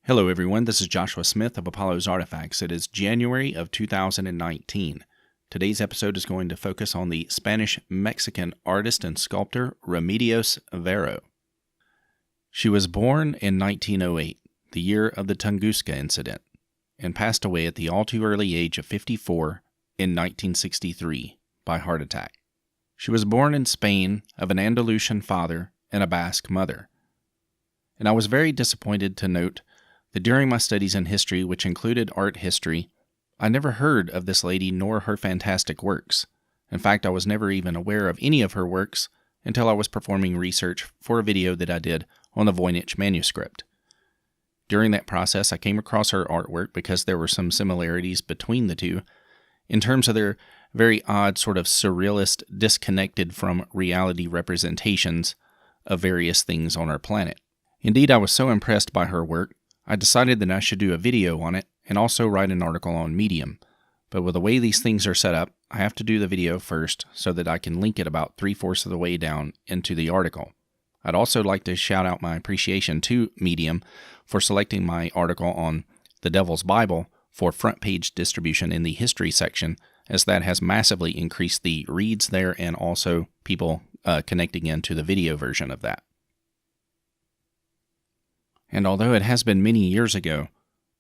Hello everyone, this is Joshua Smith of Apollo's Artifacts. It is January of 2019. Today's episode is going to focus on the Spanish-Mexican artist and sculptor Remedios Varo. She was born in 1908, the year of the Tunguska incident, and passed away at the all too early age of 54 in 1963 by heart attack. She was born in Spain of an Andalusian father and a Basque mother. And I was very disappointed to note that during my studies in history, which included art history, I never heard of this lady nor her fantastic works. In fact, I was never even aware of any of her works until I was performing research for a video that I did on the Voynich manuscript. During that process, I came across her artwork because there were some similarities between the two in terms of their very odd sort of surrealist, disconnected from reality representations of various things on our planet. Indeed, I was so impressed by her work, I decided that I should do a video on it and also write an article on Medium. But with the way these things are set up, I have to do the video first so that I can link it about 3/4 of the way down into the article. I'd also like to shout out my appreciation to Medium for selecting my article on the Devil's Bible for front page distribution in the history section, as that has massively increased the reads there and also people connecting into the video version of that. And although it has been many years ago,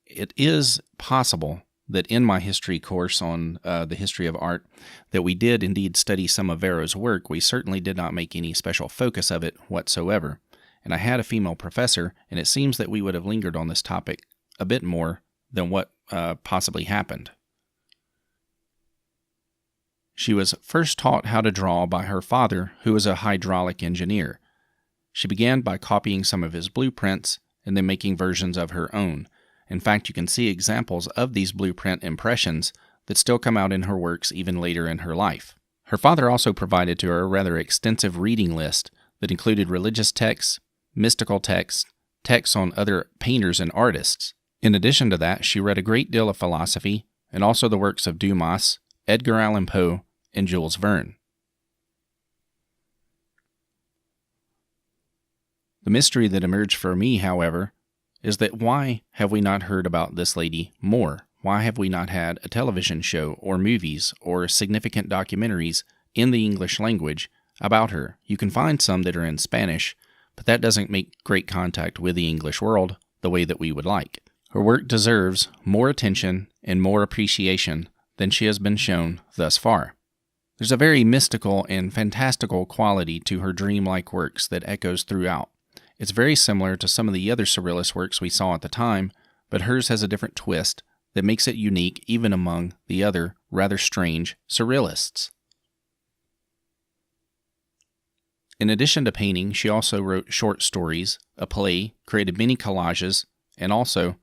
it is possible that in my history course on the history of art, that we did indeed study some of Varo's work. We certainly did not make any special focus of it whatsoever. And I had a female professor, and it seems that we would have lingered on this topic a bit more than what possibly happened. She was first taught how to draw by her father, who was a hydraulic engineer. She began by copying some of his blueprints and then making versions of her own. In fact, you can see examples of these blueprint impressions that still come out in her works even later in her life. Her father also provided to her a rather extensive reading list that included religious texts, mystical texts, texts on other painters and artists. In addition to that, she read a great deal of philosophy and also the works of Dumas, Edgar Allan Poe, and Jules Verne. The mystery that emerged for me, however, is that why have we not heard about this lady more? Why have we not had a television show or movies or significant documentaries in the English language about her? You can find some that are in Spanish, but that doesn't make great contact with the English world the way that we would like. Her work deserves more attention and more appreciation than she has been shown thus far. There's a very mystical and fantastical quality to her dreamlike works that echoes throughout. It's very similar to some of the other surrealist works we saw at the time, but hers has a different twist that makes it unique even among the other rather strange surrealists. In addition to painting, she also wrote short stories, a play, created many collages, and also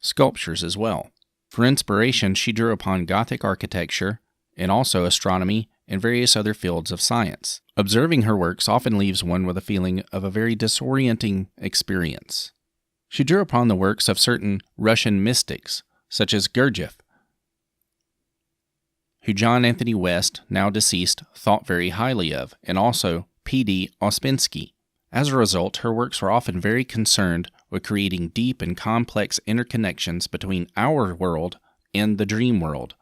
sculptures as well. For inspiration, she drew upon Gothic architecture and also astronomy and various other fields of science. Observing her works often leaves one with a feeling of a very disorienting experience. She drew upon the works of certain Russian mystics, such as Gurdjieff, who John Anthony West, now deceased, thought very highly of, and also P.D. Ouspensky. As a result, her works were often very concerned with creating deep and complex interconnections between our world and the dream world,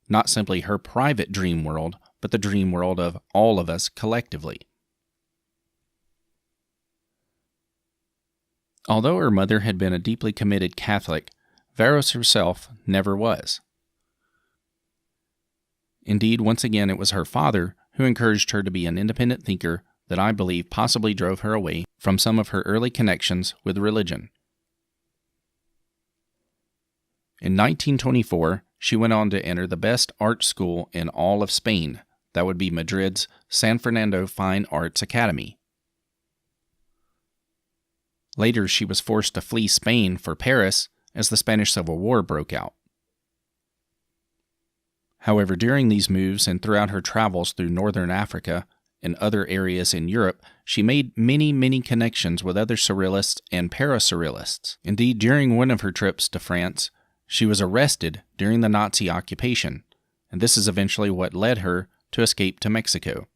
not simply her private dream world, but the dream world of all of us collectively. Although her mother had been a deeply committed Catholic, Varos herself never was. Indeed, once again, it was her father who encouraged her to be an independent thinker that I believe possibly drove her away from some of her early connections with religion. In 1924, she went on to enter the best art school in all of Spain. That would be Madrid's San Fernando Fine Arts Academy. Later, she was forced to flee Spain for Paris as the Spanish Civil War broke out. However, during these moves and throughout her travels through northern Africa and other areas in Europe, she made many connections with other surrealists and para-surrealists. Indeed, during one of her trips to France, she was arrested during the Nazi occupation, and this is eventually what led her to escape to Mexico.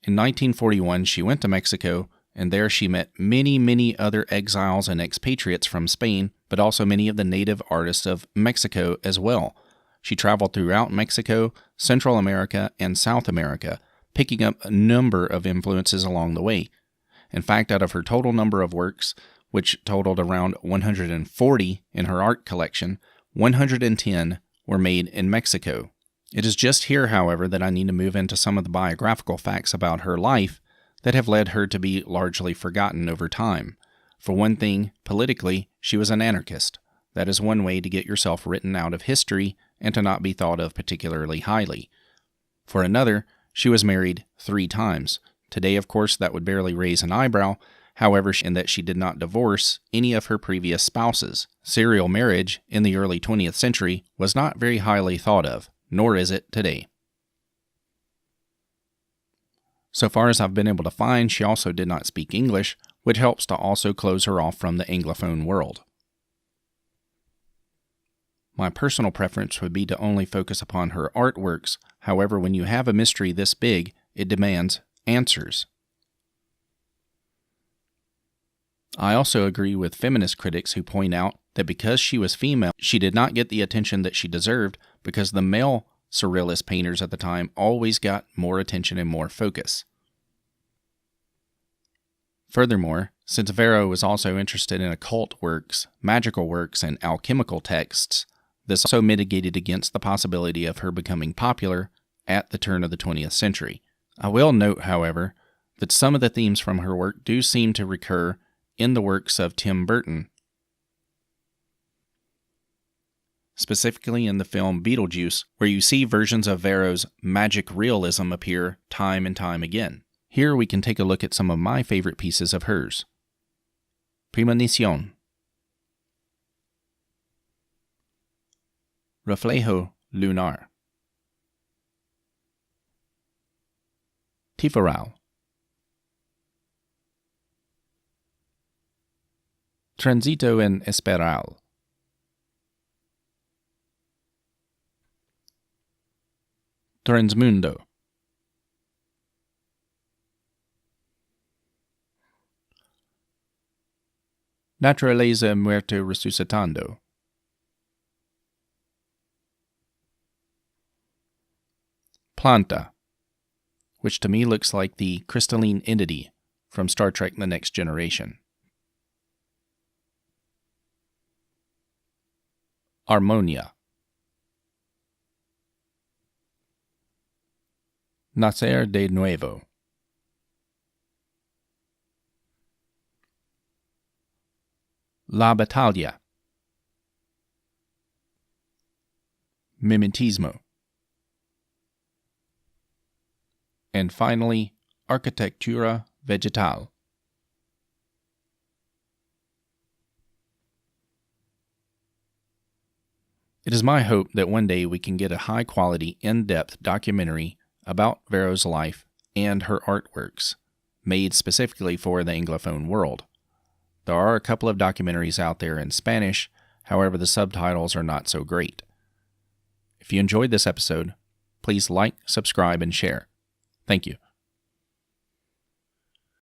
In 1941, she went to Mexico and there she met many, many other exiles and expatriates from Spain, but also many of the native artists of Mexico as well. She traveled throughout Mexico, Central America, and South America, picking up a number of influences along the way. In fact, out of her total number of works, which totaled around 140 in her art collection, 110 were made in Mexico. It is just here, however, that I need to move into some of the biographical facts about her life that have led her to be largely forgotten over time. For one thing, politically, she was an anarchist. That is one way to get yourself written out of history and to not be thought of particularly highly. For another, she was married 3 times. Today, of course, that would barely raise an eyebrow, however, in that she did not divorce any of her previous spouses. Serial marriage in the early 20th century was not very highly thought of, nor is it today. So far as I've been able to find, she also did not speak English, which helps to also close her off from the Anglophone world. My personal preference would be to only focus upon her artworks. However, when you have a mystery this big, it demands answers. I also agree with feminist critics who point out that because she was female, she did not get the attention that she deserved because the male surrealist painters at the time always got more attention and more focus. Furthermore, since Varo was also interested in occult works, magical works, and alchemical texts, this also mitigated against the possibility of her becoming popular at the turn of the 20th century. I will note, however, that some of the themes from her work do seem to recur in the works of Tim Burton, specifically in the film Beetlejuice, where you see versions of Varo's magic realism appear time and time again. Here we can take a look at some of my favorite pieces of hers. Premonición, Reflejo lunar, Tiforal, Transito en espiral, Transmundo, Naturaleza muerte resucitando, Planta, which to me looks like the crystalline entity from Star Trek The Next Generation, Armonia, Nacer de nuevo, La Battaglia, Mimetismo, and finally, Arquitectura Vegetal. It is my hope that one day we can get a high-quality, in-depth documentary about Varo's life and her artworks, made specifically for the Anglophone world. There are a couple of documentaries out there in Spanish, however the subtitles are not so great. If you enjoyed this episode, please like, subscribe, and share. Thank you.